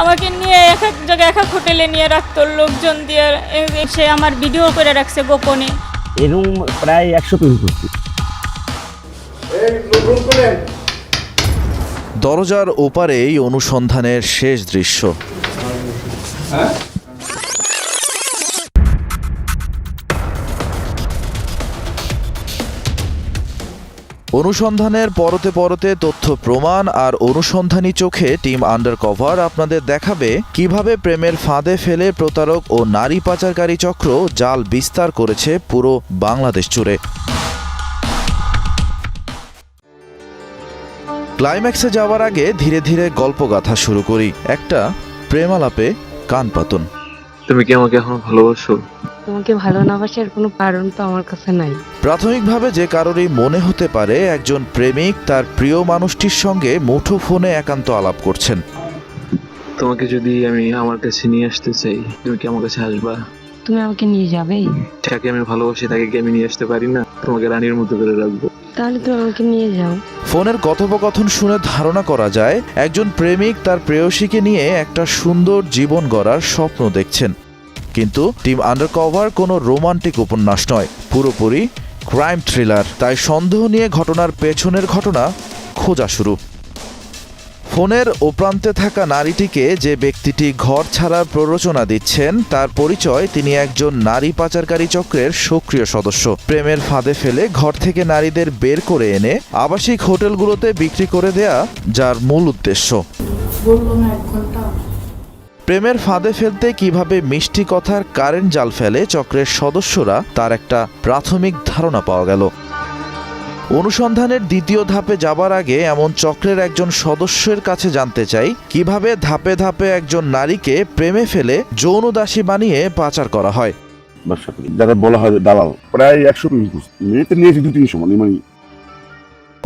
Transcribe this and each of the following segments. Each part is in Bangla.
আমাকে নিয়ে এক এক জায়গায় এক এক হোটেলে নিয়ে রাখতো লোকজন দিয়ে। সে আমার ভিডিও করে রাখছে গোপনে। এরকম প্রায় 100 তৈরি করছি। দরজার ওপারেই অনুসন্ধানের শেষ দৃশ্য। অনুসন্ধানের পরতে পরতে তথ্য প্রমাণ আর অনুসন্ধানী চোখে টিম আন্ডারকভার আপনাদের দেখাবে কিভাবে প্রেমের ফাঁদে ফেলে প্রতারক ও নারী পাচারকারী চক্র জাল বিস্তার করেছে পুরো বাংলাদেশ জুড়ে। ক্লাইম্যাক্সে যাওয়ার আগে ধীরে ধীরে গল্পগাথা শুরু করি। একটা প্রেমালাপে কান পাতুন। তুমি কি আমাকে এখন ভালোবাসো? তোমাকে ভালো না বাসার কোনো কারণ তো আমার কাছে নাই। প্রাথমিকভাবে যে কারোরই মনে হতে পারে একজন প্রেমিক তার প্রিয় মানুষটির সঙ্গে মুঠো ফোনে একান্ত আলাপ করছেন। তোমাকে যদি আমি আমার কাছে নিয়ে আসতে চাই, তুমি কি আমার কাছে আসবা? তুমি আমাকে নিয়ে যাবে? যাকে আমি ভালোবাসি তাকে কি আমি নিয়ে আসতে পারি না? তোমাকে রানীর মতো করে রাখবো। তাহলে তুমি আমাকে নিয়ে যাও। ফোনের কথোপকথন শুনে ধারণা করা যায় একজন প্রেমিক তার প্রেয়সীকে নিয়ে একটা সুন্দর জীবন গড়ার স্বপ্ন দেখছেন। কিন্তু টিম আন্ডারকভার কোনো রোমান্টিক উপন্যাস নয়, পুরোপুরি ক্রাইম থ্রিলার। তাই সন্দেহ নিয়ে ঘটনার পেছনের ঘটনা খোঁজা শুরু। ফোনের ওপ্রান্তে থাকা নারীটিকে যে ব্যক্তিটি ঘর ছাড়ার প্ররোচনা দিচ্ছেন তার পরিচয় তিনি একজন নারী পাচারকারী চক্রের সক্রিয় সদস্য। প্রেমের ফাঁদে ফেলে ঘর থেকে নারীদের বের করে এনে আবাসিক হোটেলগুলোতে বিক্রি করে দেয়া যার মূল উদ্দেশ্য। প্রেমের ফাঁদে ফেলতে কিভাবে মিষ্টি কথার কারেন্ট জাল ফেলে চক্রের সদস্যরা তার একটা প্রাথমিক ধারণা পাওয়া গেল। অনুসন্ধানের দ্বিতীয় ধাপে যাবার আগে এমন চক্রের একজন সদস্যের কাছে জানতে চাই কিভাবে ধাপে ধাপে একজন নারীকে প্রেমে ফেলে যৌন দাসী বানিয়ে পাচার করা হয়। যারা বলা হয় দালাল, প্রায় 100 মিনিটে নিয়েছি 2-300 মানে।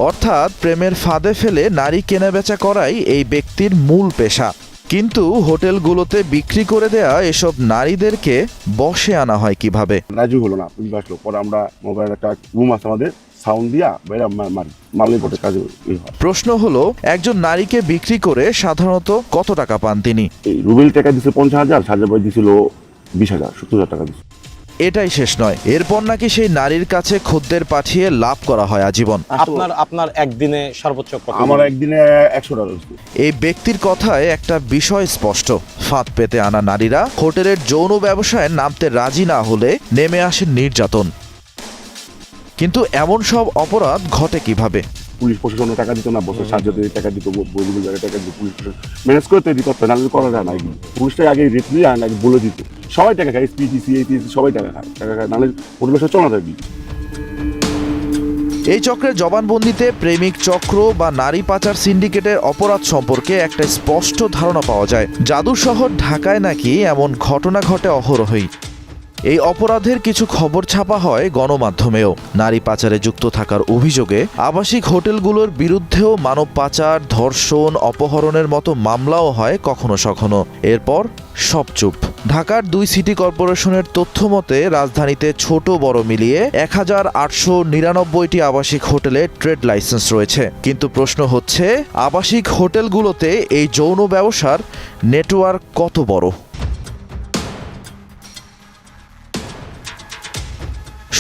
অর্থাৎ প্রেমের ফাঁদে ফেলে নারী কেনাবেচা করাই এই ব্যক্তির মূল পেশা। কিন্তু হোটেলগুলোতে বিক্রি করে দেয়া এসব নারীদেরকে বশে আনা হয় কিভাবে? রাজু হলো না, পুলিশ আসলো। পরে আমরা মোবাইল একটা রুম আছে আমাদের, সাউন্ড দিয়া বাইরে মারলে পরে কাজে হয়। প্রশ্ন হলো একজন নারীকে বিক্রি করে সাধারণত কত টাকা পান তিনি? এই রুবেল টাকা দিছে 50,000, সাজা ভাই দিছিল 20,000, 70,000 টাকা দিছে। এটাই শেষ নয়, এরপর নাকি সেই নারীর কাছে খদ্দের পাঠিয়ে লাভ করা হয় আজীবন। আপনার একদিনে সর্বোচ্চ কত? আমার একদিনে 100 টাকা। এই ব্যক্তির কথায় একটা বিষয় স্পষ্ট, ফাঁদ পেতে আনা নারীরা হোটেলের যৌন ব্যবসায় নামতে রাজি না হলে নেমে আসে নির্যাতন। কিন্তু এমন সব অপরাধ ঘটে কিভাবে? পুলিশ প্রশাসনের টাকা দিত না, বছর সাহায্যতে টাকা দিত, বৈদ্যুতিক জায়গায় টাকা দিত, পুলিশ ম্যানেজ করে তৈরি করতে না করা যায় না। পুলিশটাই আগে রেট দিয়ে আগে বলে দিত, সবাই টাকা খায়, এসপিটিসি এপিএসসি সবাই টাকা খায়, নাহলে হোটেল চলা থাকবি। এই চক্রের জবানবন্দিতে প্রেমিক চক্র বা নারী পাচার সিন্ডিকেটের অপরাধ সম্পর্কে একটা স্পষ্ট ধারণা পাওয়া যায়। জাদুর শহর ঢাকায় নাকি এমন ঘটনা ঘটে অহরহই। এই অপরাধের কিছু খবর ছাপা হয় গণমাধ্যমেও। নারী পাচারে যুক্ত থাকার অভিযোগে আবাসিক হোটেলগুলোর বিরুদ্ধেও মানব পাচার, ধর্ষণ, অপহরণের মতো মামলাও হয় কখনো সখনো। এরপর সব চুপ। ঢাকার 2 সিটি কর্পোরেশনের তথ্য মতে রাজধানীতে ছোট বড় মিলিয়ে 1899টি আবাসিক হোটেলে ট্রেড লাইসেন্স রয়েছে। কিন্তু প্রশ্ন হচ্ছে আবাসিক হোটেলগুলোতে এই যৌন ব্যবসার নেটওয়ার্ক কত বড়?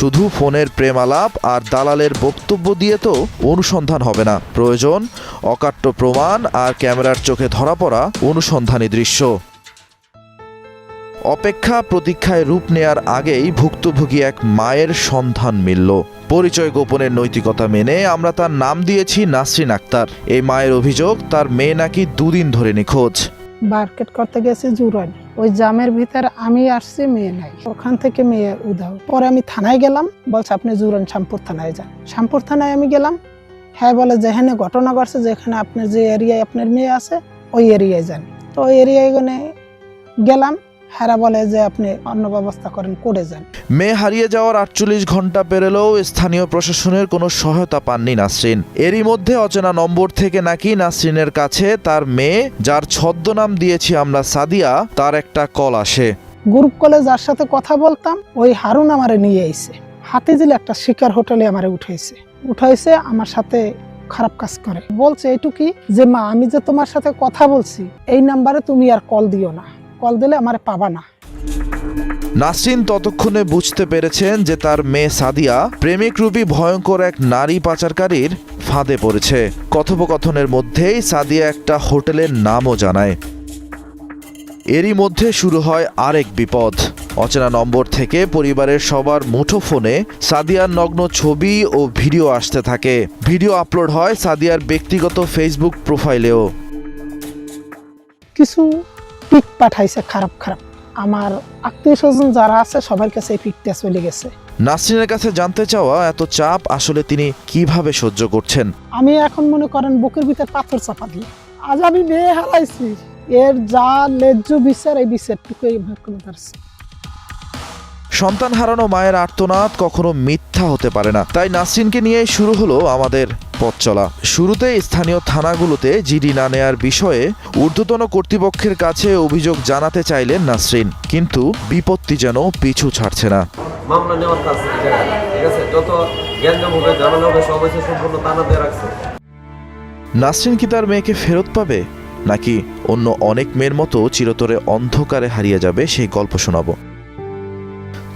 শুধু ফোনের প্রেমালাপ আর দালালের বক্তব্য দিয়ে তো অনুসন্ধান হবে না, প্রয়োজন অকাট্য প্রমাণ আর ক্যামেরার চোখে ধরা পড়া অনুসন্ধানী দৃশ্য। অপেক্ষা প্রতীক্ষায় রূপ নেয়ার আগেই ভুক্তভোগী এক মায়ের সন্ধান মিলল। পরিচয় গোপনের নৈতিকতা মেনে আমরা তার নাম দিয়েছি নাসরিন আক্তার। এই মায়ের অভিযোগ তার মেয়ে নাকি 2 দিন ধরে নিখোঁজ। মার্কেট করতে গেছি জুরাইন, ওই জামের ভিতরে আমি আসছি, মেয়ে নাই, ওখান থেকে মেয়ে উধাও। পরে আমি থানায় গেলাম, বলছে আপনি জুরাইন শ্যামপুর থানায় যান। শ্যামপুর থানায় আমি গেলাম, হ্যাঁ বলে যেখানে ঘটনা ঘটছে, যেখানে আপনার যে এরিয়ায় আপনার মেয়ে আছে ওই এরিয়ায় যান। তো ওই এরিয়ায় গেলাম, হেরা বলে যে আপনি অন্য ব্যবস্থা করেন, করে যান। মেয়ে হারিয়ে যাওয়ার 48 ঘন্টা পেরোলেও স্থানীয় প্রশাসনের কোনো সহায়তা পাননি নাসরিন। এরই মধ্যে অচেনা নম্বর থেকে নাকি নাসরিনের কাছে তার মেয়ে, যার ছদ্মনাম দিয়েছি আমরা সাদিয়া, তার একটা কল আসে। গ্রুপ কলে যার সাথে কথা বলতাম ওই হারুন আমারে নিয়ে আইছে, হাতিঝিল একটা শিকার হোটেলে আমারে উঠাইছে। আমার সাথে খারাপ কাজ করে। বলছে এইটুকি যে মা আমি যে তোমার সাথে কথা বলছি এই নাম্বারে তুমি আর কল দিও না, কল দিলে আমারে পাবা না। নাসরিন ততক্ষণে বুঝতে পেরেছেন যে তার মেয়ে সাদিয়া প্রেমিকরূপী ভয়ঙ্কর এক নারী পাচারকারীর ফাঁদে পড়েছে। কথোপকথনের মধ্যেই সাদিয়া একটা হোটেলের নামও জানায়। এরই মধ্যে শুরু হয় আরেক বিপদ। অচেনা নম্বর থেকে পরিবারের সবার মুঠোফোনে সাদিয়ার নগ্ন ছবি ও ভিডিও আসতে থাকে। ভিডিও আপলোড হয় সাদিয়ার ব্যক্তিগত ফেসবুক প্রোফাইলেও। কিছু পিক পাঠাইছে খারাপ খারাপ, আমার আত্মীয় স্বজন যারা আছে সবার কাছে এই পিকটা চলে গেছে। নাসরিনের কাছে জানতে চাওয়া এত চাপ আসলে তিনি কিভাবে সহ্য করছেন। আমি এখন মনে করেন বুকের ভিতর পাথর চাপা দিয়ে আজ আমি মেয়ে হারাইছি, এর যা ন্যায্য বিচার এই বিচারটুকুই ভাগ করে পারছি। সন্তান হারানো মায়ের আর্তনাদ কখনো মিথ্যা হতে পারে না, তাই নাসরিনকে নিয়েই শুরু হলো আমাদের পথ চলা। শুরুতে স্থানীয় থানাগুলোতে জিডি না নেয়ার বিষয়ে ঊর্ধ্বতন কর্তৃপক্ষের কাছে অভিযোগ জানাতে চাইলেন নাসরিন, কিন্তু বিপত্তি যেন পিছু ছাড়ছে না। মামলা নেওয়ার কাজ ঠিক আছে, যত জ্ঞানজম হবে ঝামেলা হবে সব হচ্ছে সম্পূর্ণ তানাতে রাখছে। নাসরিন কি তার মেয়েকে ফেরত পাবে, নাকি অন্য অনেক মেয়ের মতো চিরতরে অন্ধকারে হারিয়ে যাবে সেই গল্প শোনাবো।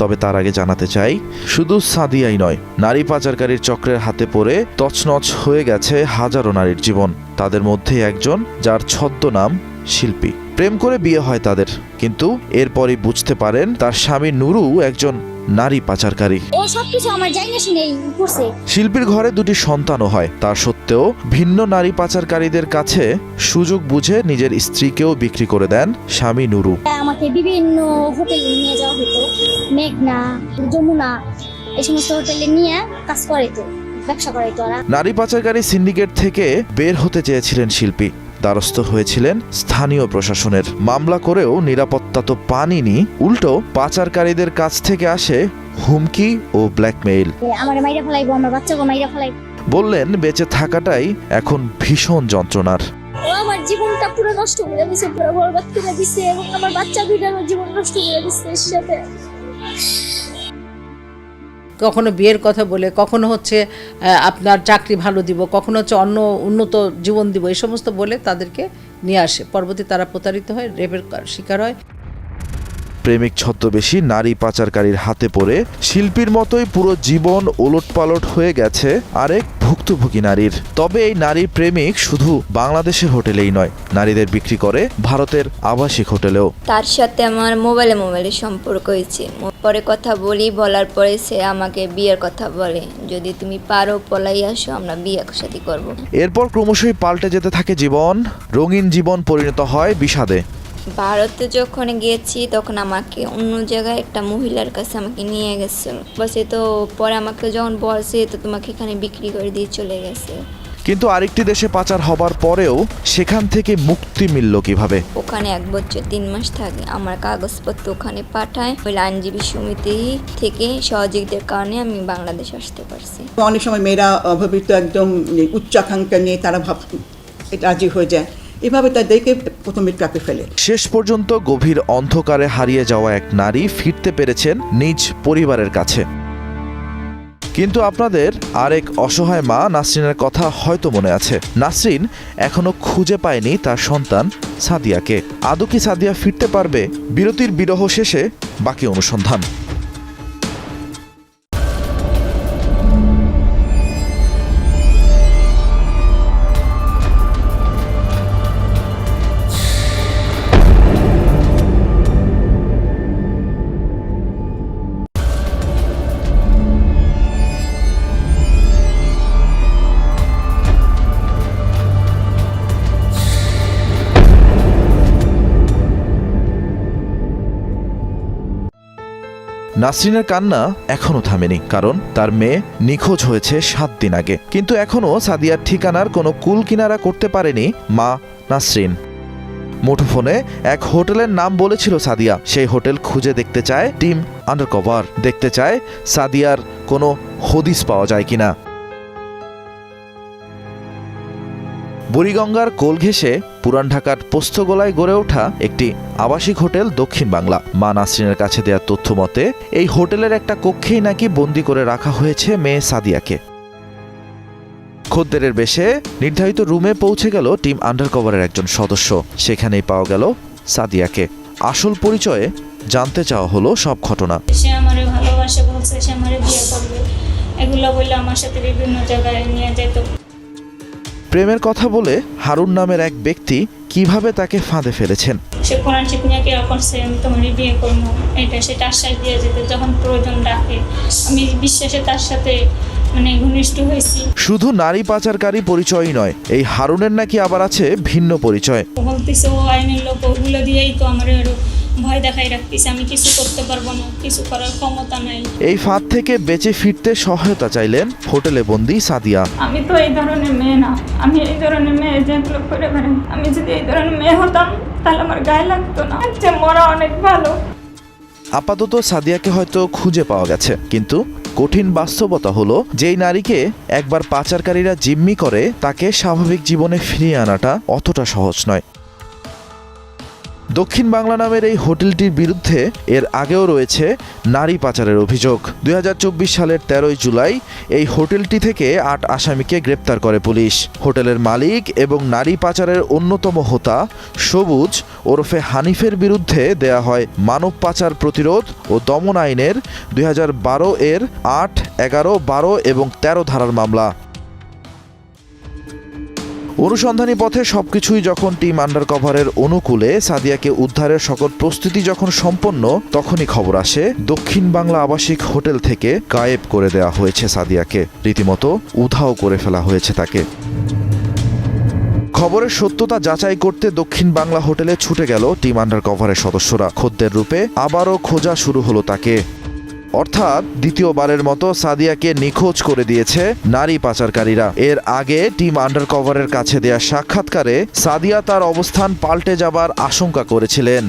তবে তার আগে জানাতে চাই, শুধু সাদিয়াই নয়, নারী পাচারকারীর চক্রের হাতে পড়ে তছনছ হয়ে গেছে হাজারো নারীর জীবন। তাদের মধ্যে একজন যার ছদ্মনাম শিল্পী। প্রেম করে বিয়ে হয় তাদের, কিন্তু এরপরই বুঝতে পারেন তার স্বামী নুরু একজন নারী পাচারকারী। ও সবকিছু আমার জায়গা শুনেই করছে। শিল্পীর ঘরে দুটি সন্তানও হয়, তা সত্ত্বেও ভিন্ন নারী পাচারকারীদের কাছে সুযোগ বুঝে নিজের স্ত্রীকেও বিক্রি করে দেন স্বামী নুরু। আমাকে বিভিন্ন হোটেলে নিয়ে যাওয়া হতো, মেঘনা, যমুনা, এই সমস্ত হোটেলে নিয়ে কাজ করাইতো, ব্যবসা করাইতো। নারী পাচারকারী সিন্ডিকেট থেকে বের হতে চেয়েছিলেন শিল্পী, দ্বারস্থ হয়েছিলেন স্থানীয় প্রশাসনের। মামলা করেও নিরাপত্তা তো পাননি, উল্টো পাচারকারীদের কাছ থেকে আসে হুমকি ও ব্ল্যাকমেইল। আমার মাইরা ফেলাইবো, আমার বাচ্চাকে মাইরা ফেলাইবো। বললেন বেঁচে থাকাটাই এখন ভীষণ যন্ত্রণার। ও আমার জীবনটা পুরো নষ্ট করে দিছে, পুরো বরবাদ করে দিছে, এবং আমার বাচ্চা দুইটার জীবন নষ্ট করে দিছে এর সাথে। কখনো বিয়ের কথা বলে, কখনো হচ্ছে আপনার চাকরি ভালো দিব, কখনো হচ্ছে অন্য উন্নত জীবন দিব, এই সমস্ত বলে তাদেরকে নিয়ে আসে। পরবর্তী তারা প্রতারিত হয়, রেপের শিকার হয়। প্রেমিক ছদ্মবেশী নারী পাচারকারীর হাতে পড়ে শিল্পীর মতোই পুরো জীবন ওলটপালট হয়ে গেছে আরেক ভুক্তভোগী নারীর। তবে এই নারী প্রেমিক শুধু বাংলাদেশের হোটেলেই নয়, নারীদের বিক্রি করে ভারতের আবাসিক হোটেলেও। তার সাথে আমার মোবাইলে সম্পর্ক হয়েছে। পরে কথা বলার পরে সে আমাকে বিয়ের কথা বলে, যদি তুমি পারো পলাই আসো, আমরা বিয়ে শাদী করব। এরপর ক্রমশই পাল্টে যেতে থাকে জীবন, রঙিন জীবন পরিণত হয় বিষাদে। ভারতে যখন গিয়েছি তখন আমাকে অন্য জায়গায় একটা মহিলার কাছে আমাকে নিয়ে গেছিল, বসে তো পরে আমাকে যখন বলছে তো তোমাকে এখানে বিক্রি করে দিয়ে চলে গেছে। কিন্তু আরেকটি দেশে পাচার হবার পরেও সেখান থেকে মুক্তি মিলল কিভাবে? ওখানে 1 বছর 3 মাস থাকে, আমার কাগজপত্র ওখানে পাঠায়, ওই আইনজীবী সমিতি থেকে সহযোগীদের কারণে আমি বাংলাদেশ আসতে পারছি। অনেক সময় মেয়েরা অভাবিত একদম উচ্চাকাঙ্ক্ষা নিয়ে তারা রাজি হয়ে যায়, এভাবে তাদেরকে প্রথমে ট্র্যাপে ফেলে। শেষ পর্যন্ত গভীর অন্ধকারে হারিয়ে যাওয়া এক নারী ফিরতে পেরেছেন নিজ পরিবারের কাছে। কিন্তু আপনাদের আরেক অসহায় মা নাসরিনের কথা হয়তো মনে আছে। নাসরিন এখনো খুঁজে পায়নি তার সন্তান সাদিয়াকে। আদৌ কি সাদিয়া ফিরতে পারবে? বিরতির বিরহ শেষে বাকি অনুসন্ধান। নাসরিনের কান্না এখনো থামেনি, কারণ তার মেয়ে নিখোঁজ হয়েছে 7 দিন আগে। কিন্তু এখনো সাদিয়ার ঠিকানার কোনো কুল কিনারা করতে পারেনি মা নাসরিন। মুঠোফোনে এক হোটেলের নাম বলেছিল সাদিয়া, সেই হোটেল খুঁজে দেখতে চায় টিম আন্ডারকভার, দেখতে চায় সাদিয়ার কোনো হদিস পাওয়া যায় কিনা। বুড়িগঙ্গার কোল ঘেঁষে পুরান ঢাকার পোস্তগোলায় গড়ে ওঠা একটি আবাসিক হোটেল দক্ষিণ বাংলা। মা নাসরিনের কাছে দেওয়া তথ্য মতে এই হোটেলের একটা কক্ষেই নাকি বন্দি করে রাখা হয়েছে মেয়ে সাদিয়াকে। খদ্দেরের বেশে নির্ধারিত রুমে পৌঁছে গেল টিম আন্ডারকভারের একজন সদস্য। সেখানেই পাওয়া গেল সাদিয়াকে। আসল পরিচয়ে জানতে চাওয়া হলো সব ঘটনা। সে আমারে ভালোবাসে বলছে, সে আমারে বিয়ে করবে, এগুলো বললে আমার সাথে বিভিন্ন জায়গায় নিয়ে যেত। প্রেমের কথা বলে হারুন নামের এক ব্যক্তি কিভাবে তাকে ফাঁদে ফেলেছেন। সে কোরআন শিখ নিয়ে কি করছে, আমি তোমার বিয়ে করবো, এটা সেটা আশ্বাস দিয়ে যেতে যখন প্রয়োজন ডাকে। আমি বিশ্বাসে তার সাথে ঘনিষ্ঠ হয়েছি। শুধু নারী পাচারকারী পরিচয়ই নয়, এই হারুনের নাকি আবার আছে ভিন্ন পরিচয়। বলতেছে ও আইনের লোক, ওগুলো দিয়েই তো আমার ভয় দেখাই রাখতেছে, আমি কিছু করতে পারবো না, কিছু করার ক্ষমতা নাই। এই ফাঁদ থেকে বেঁচে ফিরতে সহায়তা চাইলেন হোটেলে বন্দী সাদিয়া। আমি তো এই ধরনের মেয়ে না, আমি এই ধরনের মেয়ে যেগুলো করে বেড়াই। আমি যদি এই ধরনের মেয়ে হতাম তাহলে আমার গায়ে লাগতো না, মরা অনেক ভালো। আপাতত সাদিয়াকে হয়তো খুঁজে পাওয়া গেছে, কিন্তু কঠিন বাস্তবতা হলো যেই নারীকে একবার পাচারকারীরা জিম্মি করে তাকে স্বাভাবিক জীবনে ফিরিয়ে আনাটা অতটা সহজ নয়। দক্ষিণ বাংলা নামের এই হোটেলটির বিরুদ্ধে এর আগেও রয়েছে নারী পাচারের অভিযোগ। 2024 সালের 13 জুলাই এই হোটেলটি থেকে 8 আসামিকে গ্রেপ্তার করে পুলিশ। হোটেলের মালিক এবং নারী পাচারের অন্যতম হোতা সবুজ ওরফে হানিফের বিরুদ্ধে দেয়া হয় মানব পাচার প্রতিরোধ ও দমন আইনের 2012 এর 8, 11, 12 এবং 13 ধারার মামলা। অনুসন্ধানী পথে সবকিছুই যখন টিম আন্ডারকভারের অনুকূলে, সাদিয়াকে উদ্ধারের সকল প্রস্তুতি যখন সম্পন্ন, তখনই খবর আসে দক্ষিণ বাংলা আবাসিক হোটেল থেকে গায়েব করে দেওয়া হয়েছে সাদিয়াকে। রীতিমতো উধাও করে ফেলা হয়েছে তাকে। খবরের সত্যতা যাচাই করতে দক্ষিণ বাংলা হোটেলে ছুটে গেল টিম আন্ডারকভারের সদস্যরা। খদ্দের রূপে আবারও খোঁজা শুরু হলো তাকে। অর্থাৎ দ্বিতীয়বারের মতো সাদিয়াকে নিখোঁজ করে দিয়েছে নারী পাচারকারীরা। এর আগে টিম আন্ডারকভারের কাছে দেয়া সাক্ষাৎকারে সাদিয়া তার অবস্থান পাল্টে যাবার আশঙ্কা করেছিলেন।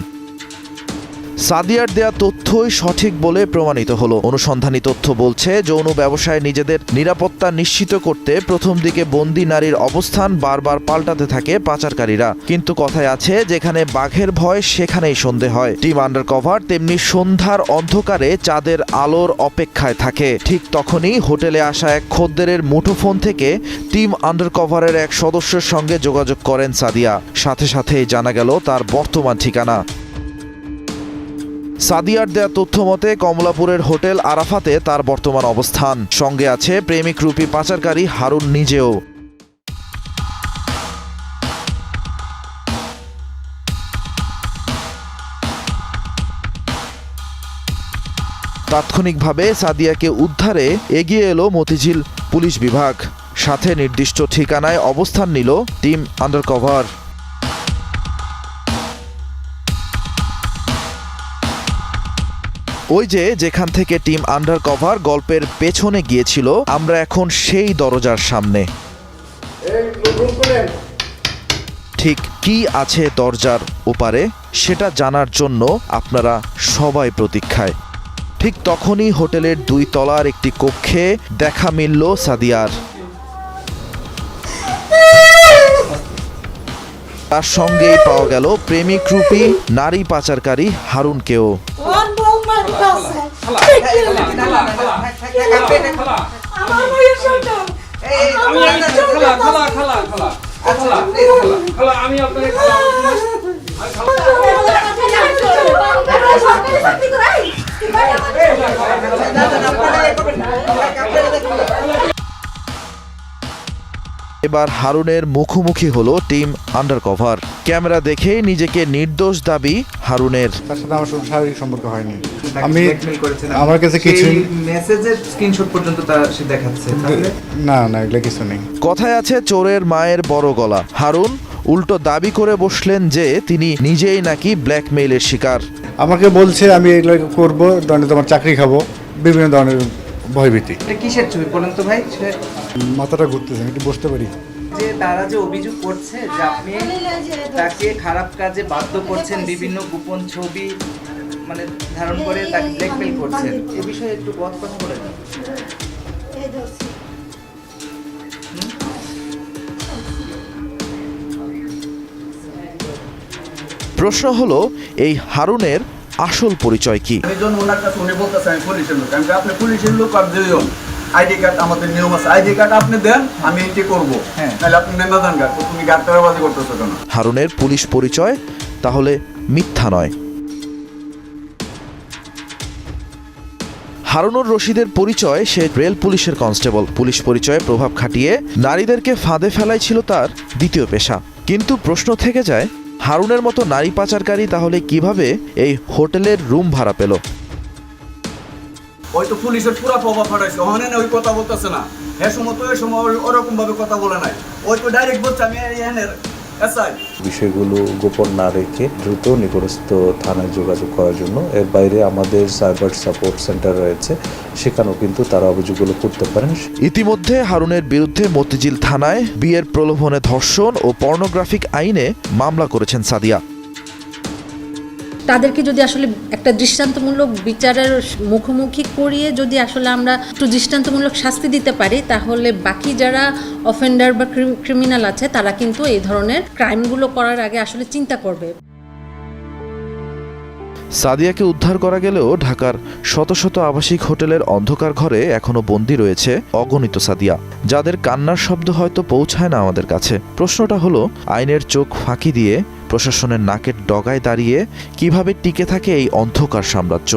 সাদিয়ার দেয়া তথ্যই সঠিক বলে প্রমাণিত হলো। অনুসন্ধানী তথ্য বলছে যৌন ব্যবসায় নিজেদের নিরাপত্তা নিশ্চিত করতে প্রথম দিকে বন্দী নারীর অবস্থান বারবার পাল্টাতে থাকে পাচারকারীরা। কিন্তু কথায় আছে, যেখানে বাঘের ভয় সেখানেই সন্ধে হয়। টিম আন্ডারকভার তেমনি সন্ধ্যার অন্ধকারে চাঁদের আলোর অপেক্ষায় থাকে। ঠিক তখনই হোটেলে আসা এক খদ্দেরের মুঠোফোন থেকে টিম আন্ডারকভারের এক সদস্যের সঙ্গে যোগাযোগ করেন সাদিয়া। সাথে সাথেই জানা গেল তার বর্তমান ঠিকানা। সাদিয়ার দেয়া তথ্য মতে কমলাপুরের হোটেল আরাফাতে তার বর্তমান অবস্থান। সঙ্গে আছে প্রেমিক রূপী পাচারকারী হারুন নিজেও। তাৎক্ষণিকভাবে সাদিয়াকে উদ্ধারে এগিয়ে এলো মতিঝিল পুলিশ বিভাগ। সাথে নির্দিষ্ট ঠিকানায় অবস্থান নিল টিম আন্ডারকভার। ওই যে যেখান থেকে টিম আন্ডারকভার গল্পের পেছনে গিয়েছিল, আমরা এখন সেই দরজার সামনে। ঠিক কি আছে দরজার ওপারে সেটা জানার জন্য আপনারা সবাই প্রতীক্ষায়। ঠিক তখনই হোটেলের 2 তলার একটি কক্ষে দেখা মিলল সাদিয়ার। তার সঙ্গেই পাওয়া গেল প্রেমিক রূপী নারী পাচারকারী হারুনকেও। এবার হারুনের মুখোমুখি হলো টিম আন্ডারকভার। ক্যামেরা দেখে নিজেকে নির্দোষ দাবি হারুনের। তার সাথে আমার শারীরিক সম্পর্ক হয়নি। আমি আমার কাছে কিছু মেসেজের স্ক্রিনশট পর্যন্ত তার সে দেখাচ্ছে। না না, এগুলো কিছু নেই। কথায় আছে চোরের মায়ের বড় গলা। হারুন উল্টো দাবি করে বসলেন যে তিনি নিজেই নাকি ব্ল্যাকমেইলের শিকার। আমাকে বলছে আমি এগুলো করবো, তোমার চাকরি খাবো, বিভিন্ন ধরনের ভয়ভীতি। এটা কিসের ছবি বলেন তো ভাই? মাথাটা ঘুরতেছে, একটু বসতে পারি। যে তারা যে অভিযোগ করছে যে আপনি তাকে খারাপ কাজে বাধ্য করছেন, বিভিন্ন গোপন ছবি ধারণ করে তাকে ব্ল্যাকমেইল করছেন, এই বিষয়ে একটু কথা বলেন। প্রশ্ন হলো এই হারুনের আসল পরিচয় কি? আমি যখন ওনার কাছে উনি বলতেছে আমি পুলিশের লোক, আমি আপনি পুলিশের লোক আর দিও আইডি কার্ড আমাদের নিয়ম আছে, আইডি কার্ড আপনি দেন, আমি এটি করবো, নাহলে আপনি নেন না দেন গার্ড, তুমি গার্ড করাবাজি করতেছো কেন? হারুনের পুলিশ পরিচয় তাহলে মিথ্যা নয়। হারুনুর রশিদের পরিচয় সে রেল পুলিশের কনস্টেবল। পুলিশ পরিচয়ে প্রভাব খাটিয়ে নারীদেরকে ফাঁদে ফেলাই ছিল তার দ্বিতীয় পেশা। কিন্তু প্রশ্ন থেকে যায়, হারুনের মতো নারী পাচারকারী তাহলে কিভাবে এই হোটেলের রুম ভাড়া পেল? ওই তো পুলিশের পুরো প্রভাব ফাটাইছে, ওখানে ওই কথা বলতেছে না, হ্যাঁ সময় তো এই সময় ওরকম ভাবে কথা বলে নাই, ওই তো ডাইরেক্ট বলছে আমি এখানের এসআই। বিষয়গুলো গোপন না রেখে দ্রুত নিকটস্থ থানায় যোগাযোগ করার জন্য, এর বাইরে আমাদের সাইবার সাপোর্ট সেন্টার রয়েছে, সেখানেও কিন্তু তারা অভিযোগগুলো করতে পারেন। ইতিমধ্যে হারুনের বিরুদ্ধে মতিঝিল থানায় বিয়ের প্রলোভনে ধর্ষণ ও পর্নোগ্রাফিক আইনে মামলা করেছেন সাদিয়া। তাদেরকে যদি আসলে একটা দৃষ্টান্তমূলক বিচারের মুখোমুখি করিয়ে যদি আসলে আমরা একটু দৃষ্টান্তমূলক শাস্তি দিতে পারি, তাহলে বাকি যারা অফেন্ডার বা ক্রিমিনাল আছে তারা কিন্তু এই ধরনের ক্রাইমগুলো করার আগে আসলে চিন্তা করবে। সাদিয়াকে উদ্ধার করা গেলেও ঢাকার শত শত আবাসিক হোটেলের অন্ধকার ঘরে এখনো বন্দী রয়েছে অগণিত সাদিয়া, যাদের কান্নার শব্দ হয়তো পৌঁছায় না আমাদের কাছে। প্রশ্নটা হলো, আইনের চোখ ফাঁকি দিয়ে প্রশাসনের নাকের ডগায় দাঁড়িয়ে কিভাবে টিকে থাকে এই অন্ধকার সাম্রাজ্য?